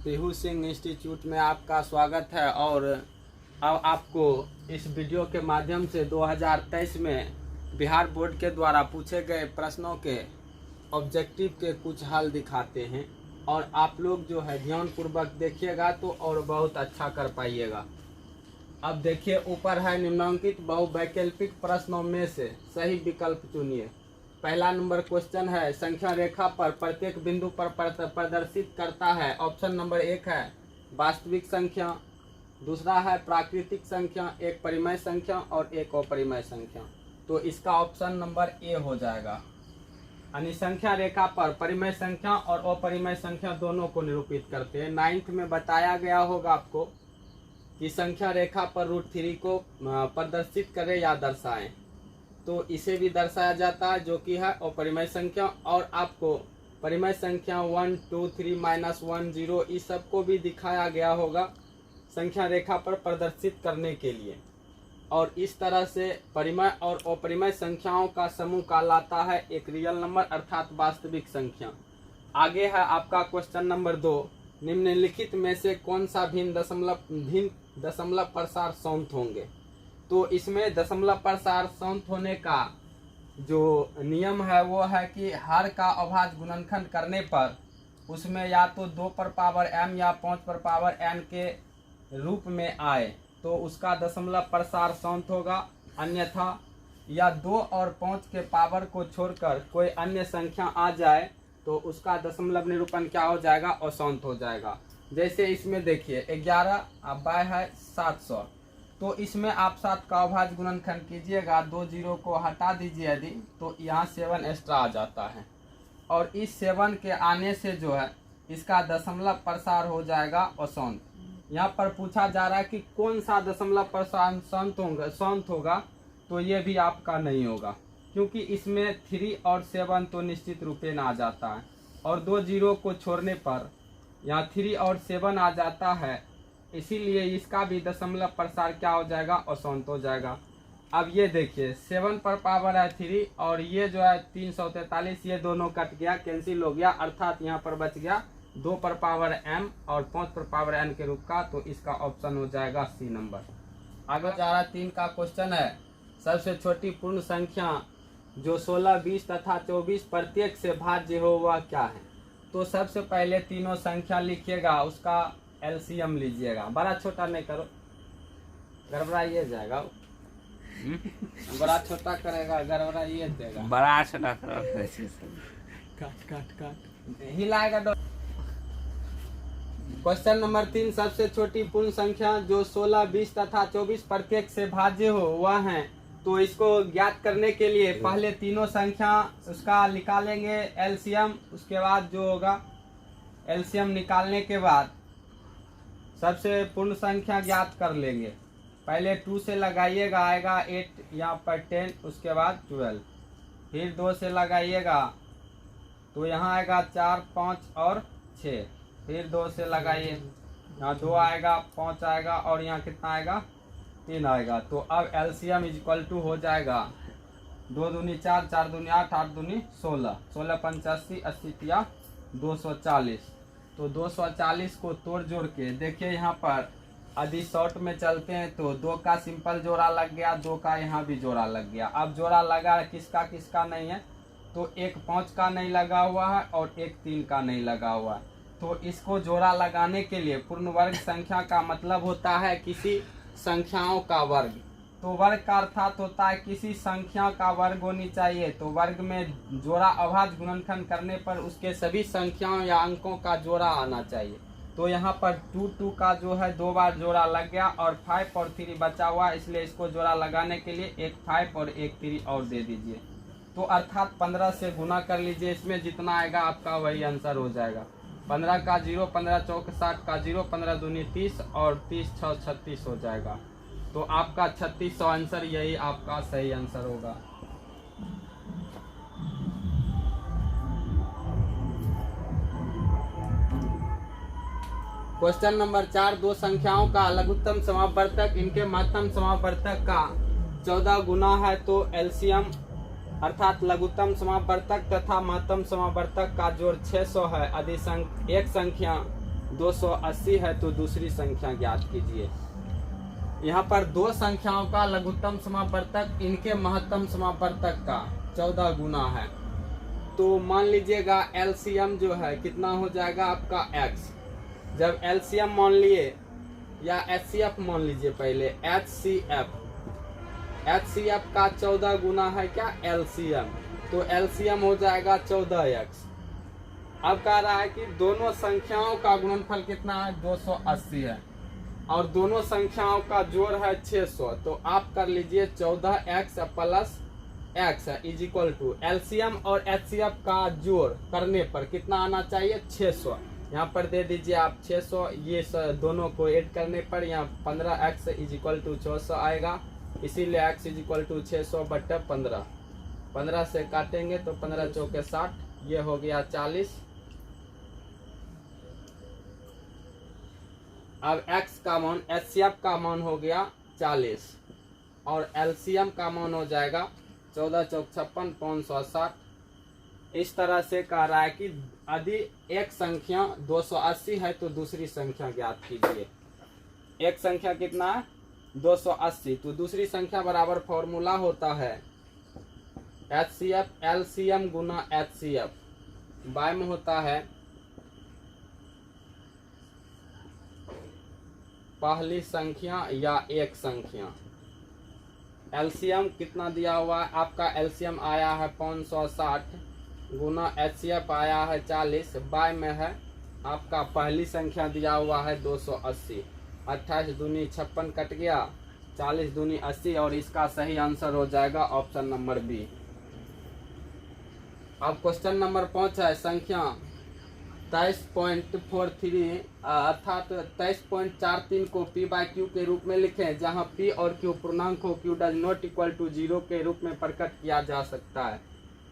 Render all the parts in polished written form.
Pihu Singh institute में आपका स्वागत है। और अब आपको इस वीडियो के माध्यम से 2023 में बिहार बोर्ड के द्वारा पूछे गए प्रश्नों के ऑब्जेक्टिव के कुछ हल दिखाते हैं और आप लोग जो है ध्यानपूर्वक देखिएगा तो और बहुत अच्छा कर पाइएगा। अब देखिए, ऊपर है निम्नलिखित बहुवैकल्पिक प्रश्नों में से सही विकल्प चुनिए। पहला नंबर क्वेश्चन है, संख्या रेखा पर प्रत्येक बिंदु पर प्रदर्शित करता है। ऑप्शन नंबर 1 है वास्तविक संख्या, दूसरा है प्राकृतिक संख्या, एक परिमेय संख्या और एक अपरिमेय संख्या। तो इसका ऑप्शन नंबर ए हो जाएगा। यानी संख्या रेखा पर परिमेय संख्या और अपरिमेय संख्या दोनों को निरूपित करते हैं। 9th में बताया गया होगा आपको कि संख्या रेखा पर √3 को प्रदर्शित करें या दर्शाएं, तो इसे भी दर्शाया जाता है जो कि है अपरिमेय संख्या। और आपको परिमेय संख्या 1 2 3 -1 0 इस सब को भी दिखाया गया होगा संख्या रेखा पर प्रदर्शित करने के लिए। और इस तरह से परिमेय और अपरिमेय संख्याओं का समूह कहलाता है एक रियल नंबर अर्थात वास्तविक संख्या। आगे है आपका क्वेश्चन नंबर 2, निम्नलिखित में से कौन सा भिन्न दशमलव प्रसार संत होंगे। तो इसमें दशमलव प्रसार संत होने का जो नियम है वो है कि हर का अभाज्य गुणनखंड करने पर उसमें या तो 2 पर पावर m या 5 पर पावर n के रूप में आए तो उसका दशमलव प्रसार संत होगा। अन्यथा या 2 और 5 के पावर को छोड़कर कोई अन्य संख्या आ जाए तो उसका दशमलव निरूपण क्या हो जाएगा, असंत हो जाएगा। जैसे इसमें देखिए 11 अब बाय है 700, तो इसमें आप 7 का अभाज्य गुणनखंड कीजिएगा, 2 0 को हटा दीजिए यदि, तो यहाँ 7 एक्स्ट्रा आ जाता है। और इस 7 के आने से जो है इसका दशमलव प्रसार हो जाएगा असंत। यहाँ पर पूछा जा रहा है कि कौन सा दशमलव प्रसार संत होगा, तो ये भी आपका नहीं होगा क्योंकि इसमें 3 और 7 तो निश्चित रूपेण आ जाता है और 2 0 को छोड़ने पर यहाँ 3 और 7 आ जाता है, इसीलिए इसका भी दशमलव प्रसार क्या हो जाएगा, असंत हो जाएगा। अब ये देखिए 7 पर पावर है 3 और ये जो है 343, ये दोनों कट गया, कैंसिल हो गया, अर्थात यहाँ पर बच गया 2 पर पावर m और 5 पर पावर n के रूप का। तो इसका ऑप्शन हो जाएगा सी नंबर। आगे जा रहा 3 का क्वेश्चन है, सबसे छोटी पूर्ण संख्या जो 16, 20 तथा 24 प्रत्येक से भाज्य हो वह क्या है। तो सबसे पहले तीनों संख्या लिखिएगा, उसका एलसीएम लीजिएगा। बड़ा छोटा नहीं करो, गड़बड़ाइए जाएगा। बड़ा छोटा करेगा गड़बड़ाइए देगा। बड़ा छोटा करो, काट हिलाएगा। क्वेश्चन नंबर 3, सबसे छोटी पूर्ण संख्या जो 16, 20 तथा 24 प्रत्येक से भाज्य हो वह है। तो इसको ज्ञात करने के लिए पहले तीनों संख्या उसका निकालेंगे एलसीएम, उसके बाद जो होगा एलसीएम निकालने के बाद सबसे पूर्ण संख्या ज्ञात कर लेंगे। पहले 2 से लगाइएगा, आएगा 8, यहाँ पर 10, उसके बाद 12, फिर 2 से लगाइएगा तो यहाँ आएगा 4, 5 और 6, फिर 2 से लगाइए, यहाँ 2 आएगा, 5 आएगा और यहाँ कितना आएगा, 3 आएगा। तो अब एलसीएम इक्वल टू हो जाएगा 2 दूनी 4, 4 दूनी 8, 8 दूनी 16, 16 85, 80 तिया 240। तो 240 को तोड़ जोड़ के देखिए, यहाँ पर यदि शॉर्ट में चलते हैं तो 2 का सिंपल जोड़ा लग गया, 2 का यहाँ भी जोड़ा लग गया। अब जोड़ा लगा किसका किसका नहीं है, तो एक 5 का नहीं लगा हुआ है और एक 3 का नहीं लगा हुआ है। तो इसको जोड़ा लगाने के लिए पूर्ण वर्ग संख्या का मतलब होता है किसी संख्याओं का वर्ग। तो वर्ग का अर्थात होता है किसी संख्या का वर्ग होनी चाहिए। तो वर्ग में जोड़ा अभाज्य गुणनखंड करने पर उसके सभी संख्याओं या अंकों का जोड़ा आना चाहिए। तो यहाँ पर 2 2 का जो है 2 बार जोड़ा लग गया और 5 और 3 बचा हुआ, इसलिए इसको जोड़ा लगाने के लिए एक 5 और एक 3 और दे दीजिए। तो अर्थात 15 से गुना कर लीजिए, इसमें जितना आएगा आपका वही आंसर हो जाएगा। 15 का 0, 15 चौक 60 का 0, 15 दूनी 30 और 30 6 36 हो जाएगा। तो आपका 3600 आंसर, यही आपका सही आंसर होगा। क्वेश्चन नंबर 4, 2 संख्याओं का लघुत्तम समापवर्तक इनके महत्तम समापवर्तक का 14 गुना है तो एलसीएम अर्थात लघुत्तम समापवर्तक तथा महत्तम समापवर्तक का जोड़ 600 है। यदि एक संख्या 280 है तो दूसरी संख्या ज्ञात कीजिए। यहाँ पर दो संख्याओं का लघुत्तम समापवर्तक इनके महत्तम समापवर्तक का 14 गुना है। तो मान लीजिएगा एलसीएम जो है कितना हो जाएगा आपका x। जब एलसीएम मान लिए या एचसीएफ मान लीजिए, पहले एचसीएफ का 14 गुना है क्या एलसीएम, तो एलसीएम हो जाएगा 14x। अब कह रहा है कि दोनों संख्याओं का गुणनफल कितना है 280 है और दोनों संख्याओं का जोड़ है 600। तो आप कर लीजिए 14x plus x is equal to LCM और एचसीएफ का जोड़ करने पर कितना आना चाहिए 600। यहाँ पर दे दीजिए आप 600, ये दोनों को ऐड करने पर यहाँ 15x इज इक्वल टू 600 आएगा, इसीलिए x इज इक्वल टू 600/15। 15 से काटेंगे तो 15 चौके 60, ये हो गया 40। अब x का मान एचसीएफ का मान हो गया 40 और एलसीएम का मान हो जाएगा 14 चौक 56 560। इस तरह से कह रहा है कि यदि एक संख्या 280 है तो दूसरी संख्या ज्ञात कीजिए। एक संख्या कितना है 280, तो दूसरी संख्या बराबर फॉर्मूला होता है एचसीएफ एलसीएम गुना एचसीएफ बाय में होता है पहली संख्या या एक संख्या। एलसीएम कितना दिया हुआ है आपका, एलसीएम आया है 560 गुना एचसीएफ आया है 40, बाय में है आपका पहली संख्या दिया हुआ है 280। 28 दूनी 56 कट गया, 40 दूनी 80 और इसका सही आंसर हो जाएगा ऑप्शन नंबर बी। अब क्वेश्चन नंबर 5 है संख्या 23.43 अर्थात 23.43 को p बाय क्यू के रूप में लिखें, जहां p और q पूर्णांक हो, q does not equal to 0 के रूप में प्रकट किया जा सकता है।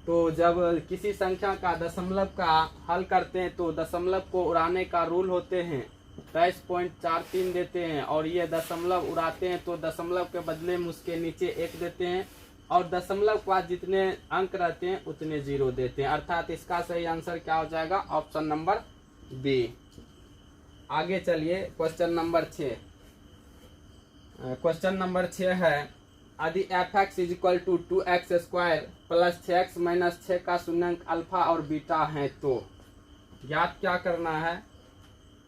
तो जब किसी संख्या का दशमलव का हल करते हैं तो दशमलव को उड़ाने का रूल होते हैं 23.43 देते हैं और ये दशमलव उड़ाते हैं तो दशमलव के बदले में उसके नीचे 1 देते हैं और दशमलव के बाद जितने अंक रहते हैं उतने 0 देते हैं, अर्थात इसका सही आंसर क्या हो जाएगा ऑप्शन नंबर बी। आगे चलिए क्वेश्चन नंबर 6। क्वेश्चन नंबर 6 है यदि f(x) is equal to 2x² plus 6x minus 6 का शून्यांक अल्फा और बीटा है तो ज्ञात क्या करना है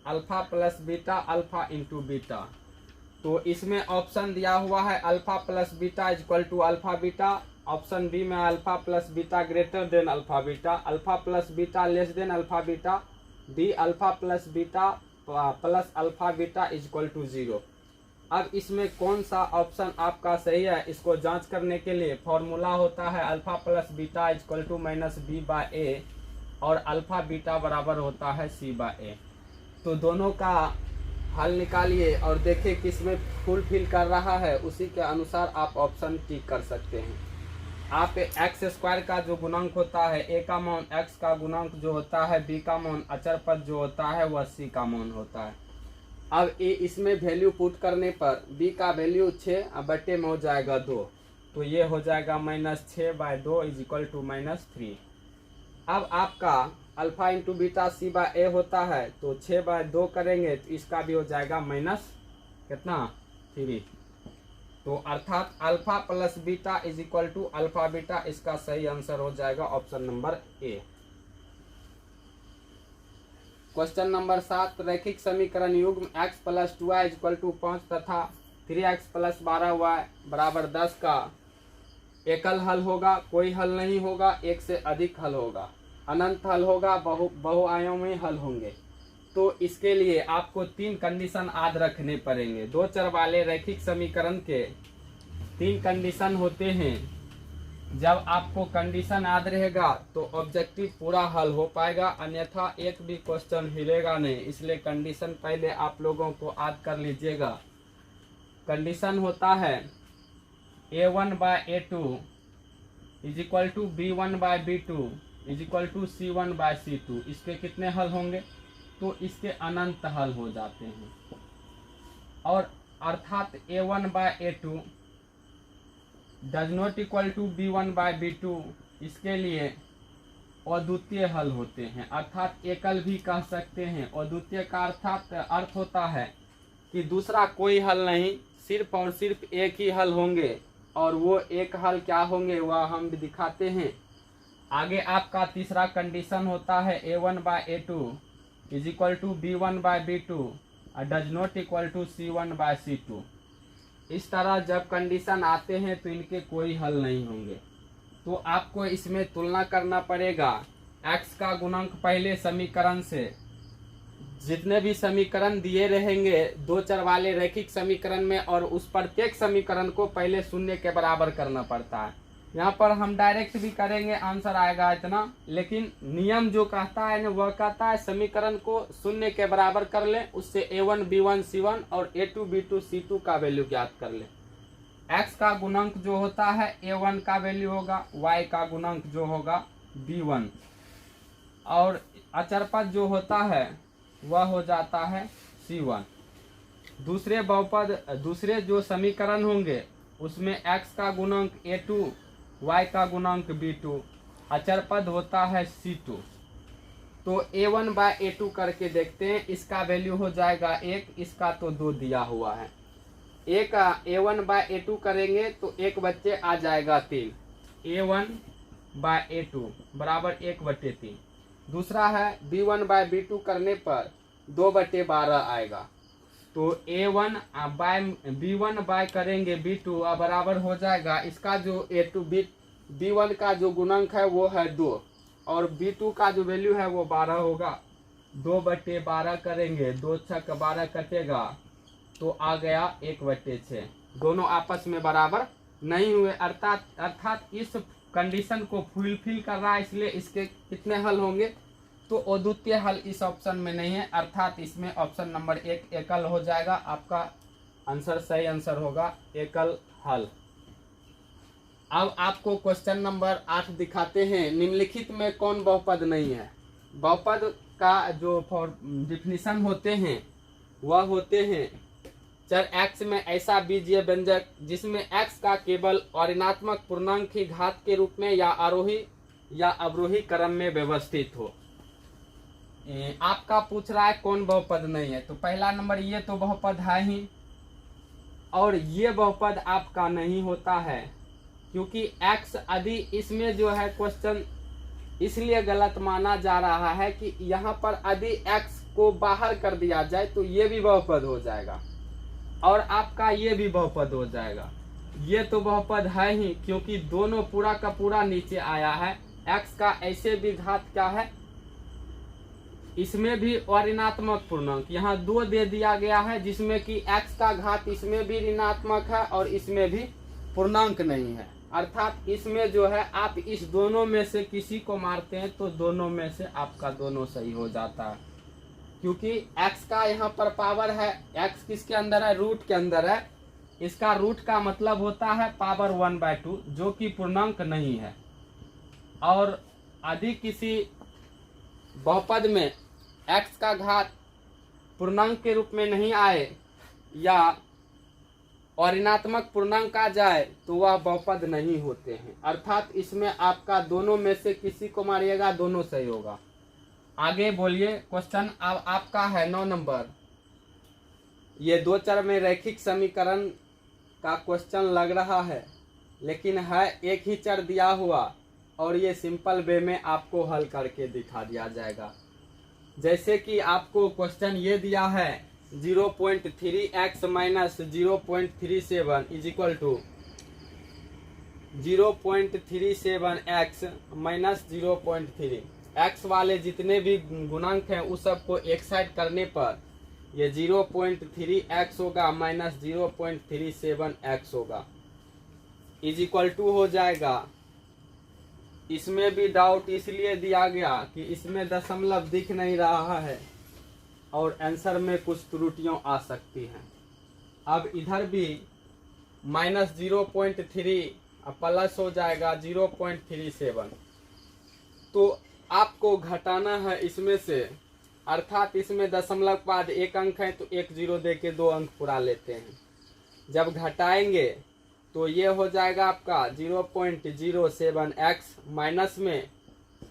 alpha plus beta, alpha into beta. तो इसमें ऑप्शन दिया हुआ है alpha plus beta is equal to alpha beta, option B में alpha plus beta greater than alpha beta, alpha plus beta less than alpha beta, D alpha plus beta plus alpha beta is equal to 0। अब इसमें कौन सा option आपका सही है, इसको जांच करने के लिए फॉर्मूला होता है alpha plus beta is equal to minus B by A और अल्फा बीटा बराबर होता है सी बाय ए। तो दोनों का हल निकालिए और देखिए किसमें फुलफिल कर रहा है, उसी के अनुसार आप ऑप्शन टिक कर सकते हैं। आप x² का जो गुणांक होता है a का मान, x का गुणांक जो होता है b का मान, अचर पद जो होता है वह c का मान होता है। अब इसमें वैल्यू पुट करने पर b का वैल्यू 6 बटे में हो जाएगा 2, तो ये हो जाएगा -6/2 इज इक्वल टू -3। अब आपका अल्फा इंटू बीटा सी बाय ए होता है तो 6/2 करेंगे तो इसका भी हो जाएगा -3। तो अर्थात alpha plus beta is equal to alpha beta, इसका सही आंसर हो जाएगा option number A. Question number 7 रैखिक समीकरण युग्म x plus 2y is equal to 5 तथा 3x प्लस 12y बराबर 10 का एकल हल होगा, कोई हल नहीं होगा, एक से अधिक हल होगा, अनंत हल होगा, बहुआयामी हल होंगे। तो इसके लिए आपको 3 कंडीशन याद रखने पड़ेंगे। 2 चर वाले रैखिक समीकरण के 3 कंडीशन होते हैं। जब आपको कंडीशन याद रहेगा तो ऑब्जेक्टिव पूरा हल हो पाएगा, अन्यथा एक भी क्वेश्चन हिलेगा नहीं। इसलिए कंडीशन पहले आप लोगों को याद कर लीजिएगा। कंडीशन होता है a1/a2 is equal to b1/b2 is equal to c1/c2। इसके कितने हल होंगे, तो इसके अनंत हल हो जाते हैं। और अर्थात a1/a2 does not equal to b1/b2, इसके लिए अद्वितीय हल होते हैं, अर्थात एकल भी कह सकते हैं। अद्वितीय का अर्थात अर्थ होता है कि दूसरा कोई हल नहीं, सिर्फ और सिर्फ एक ही हल होंगे, और वो एक हल क्या होंगे वह हम भी दिखाते हैं। आगे आपका तीसरा कंडीशन होता है a1/a2 is equal to b1/b2 does not equal to c1/c2। इस तरह जब कंडीशन आते हैं तो इनके कोई हल नहीं होंगे। तो आपको इसमें तुलना करना पड़ेगा x का गुणांक पहले समीकरण से। जितने भी समीकरण दिए रहेंगे दो चर वाले रैखिक समीकरण में, और उस प्रत्येक समीकरण को पहले शून्य के बराबर करना पड़ता है। यहाँ पर हम डायरेक्ट भी करेंगे, आंसर आएगा इतना, लेकिन नियम जो कहता है ना वह कहता है समीकरण को शून्य के बराबर कर ले, उससे a1 b1 c1 और a2 b2 c2 का वैल्यू ज्ञात कर ले। x का गुणांक जो होता है a1 का वैल्यू होगा, y का गुणांक जो होगा b1, और अचर पद जो होता है वह हो जाता है c1। दूसरे जो समीकरण होंगे उसमें x का गुणांक a2, y का गुणांक b2, अचर पद होता है c2। तो a1/a2 करके देखते हैं, इसका वैल्यू हो जाएगा 1, इसका तो 2 दिया हुआ है। एक a1/a2 करेंगे तो 1 आ जाएगा 3, a1/a2 बराबर 1/3। दूसरा है b1/b2 करने पर 2/12 आएगा। तो b1 बाय करेंगे b2 बराबर हो जाएगा, इसका जो b1 का जो गुणांक है वो है 2, और b2 का जो वैल्यू है वो 12 होगा। 2/12 करेंगे, 2 6 12 कटेगा तो आ गया 1/6। दोनों आपस में बराबर नहीं हुए, अर्थात इस कंडीशन को फुलफिल कर रहा है, इसलिए इसके कितने हल होंगे, तो अद्वितीय हल इस ऑप्शन में नहीं है, अर्थात इसमें ऑप्शन नंबर 1 एकल हो जाएगा। आपका आंसर सही आंसर होगा एकल हल। अब आपको क्वेश्चन नंबर 8 दिखाते हैं। निम्नलिखित में कौन बहुपद नहीं है? बहुपद का जो डिफिनीशन होते हैं वह होते हैं चर x में ऐसा बीजीय व्यंजक जिसमें x का केवल ऋणात्मक पूर्णांक ही घात के रूप में या आरोही या अवरोही क्रम में व्यवस्थित हो। आपका पूछ रहा है कौन बहुपद नहीं है, तो पहला नंबर ये तो बहुपद है ही, और ये बहुपद आपका नहीं होता है क्योंकि x यदि इसमें जो है क्वेश्चन इसलिए गलत माना जा रहा है कि यहाँ पर यदि x को बाहर कर दिया जाए तो ये भी बहुपद हो जाएगा और आपका ये भी बहुपद हो जाएगा। ये तो बहुपद है ही क्योंकि दोनों पूरा का पूरा नीचे आया है। x का ऐसे भी घात क्या है, इसमें भी ऋणात्मक पूर्णांक, यहाँ 2 दे दिया गया है जिसमें कि x का घात इसमें भी ऋणात्मक है और इसमें भी पूर्णांक नहीं है, अर्थात इसमें जो है आप इस दोनों में से किसी को मारते हैं तो दोनों में से आपका दोनों सही हो जाता है, क्योंकि x का यहाँ पर पावर है, x किसके अंदर है, रूट के अंदर है। इसका रूट का मतलब होता है पावर 1/2 जो कि पूर्णांक नहीं है। और यदि किसी बहुपद में x का घात पूर्णांक के रूप में नहीं आए या ऋणात्मक पूर्णांक आ जाए तो वह बहुपद नहीं होते हैं, अर्थात इसमें आपका दोनों में से किसी को मारिएगा दोनों सही होगा। आगे बोलिए क्वेश्चन अब आपका है 9 नंबर। ये 2 चर में रैखिक समीकरण का क्वेश्चन लग रहा है, लेकिन है एक ही चर दिया हुआ और ये सिंपल वे में आपको हल करके दिखा दिया जाएगा। जैसे कि आपको क्वेश्चन ये दिया है 0.3x minus 0.37 is equal to 0.37x minus 0.3। x वाले जितने भी गुणांक हैं उस सबको एक साइड करने पर ये 0.3x होगा माइनस 0.37x होगा इज इक्वल टू हो जाएगा। इसमें भी डाउट इसलिए दिया गया कि इसमें दशमलव दिख नहीं रहा है और आंसर में कुछ त्रुटियां आ सकती हैं। अब इधर भी माइनस 0.3 प्लस हो जाएगा 0.37, तो आपको घटाना है इसमें से, अर्थात इसमें दशमलव के बाद 1 अंक है तो 1 0 दे के 2 अंक पूरा लेते हैं। जब घटाएंगे तो ये हो जाएगा आपका 0.07x माइनस में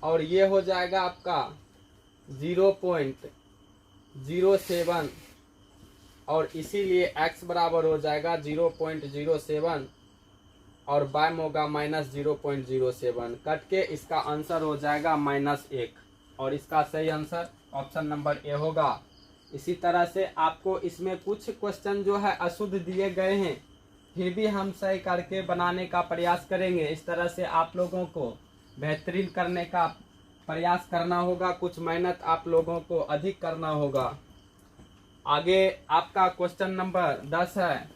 और ये हो जाएगा आपका 0.07 और इसीलिए x बराबर हो जाएगा 0.07 और y होगा -0.07 कट के इसका आंसर हो जाएगा -1 और इसका सही आंसर ऑप्शन नंबर ए होगा। इसी तरह से आपको इसमें कुछ क्वेश्चन जो है अशुद्ध दिए गए हैं, फिर भी हम सही करके बनाने का प्रयास करेंगे। इस तरह से आप लोगों को बेहतरीन करने का प्रयास करना होगा, कुछ मेहनत आप लोगों को अधिक करना होगा। आगे आपका क्वेश्चन नंबर 10 है,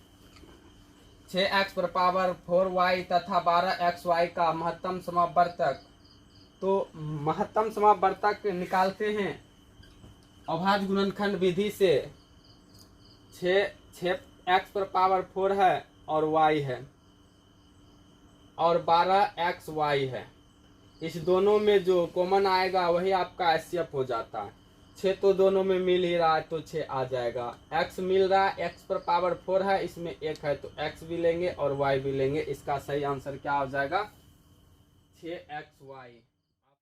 6x⁴y तथा 12xy का महत्तम समवर्तक। तो महत्तम समवर्तक निकालते हैं अभाज्य गुणनखंड विधि से। 6x⁴ है और y है और 12xy है। इस दोनों में जो कॉमन आएगा वही आपका एचसीएफ हो जाता है। 6 तो दोनों में मिल ही रहा है तो 6 आ जाएगा। x मिल रहा है, x⁴ है, इसमें 1 है तो x भी लेंगे और y भी लेंगे। इसका सही आंसर क्या हो जाएगा 6xy।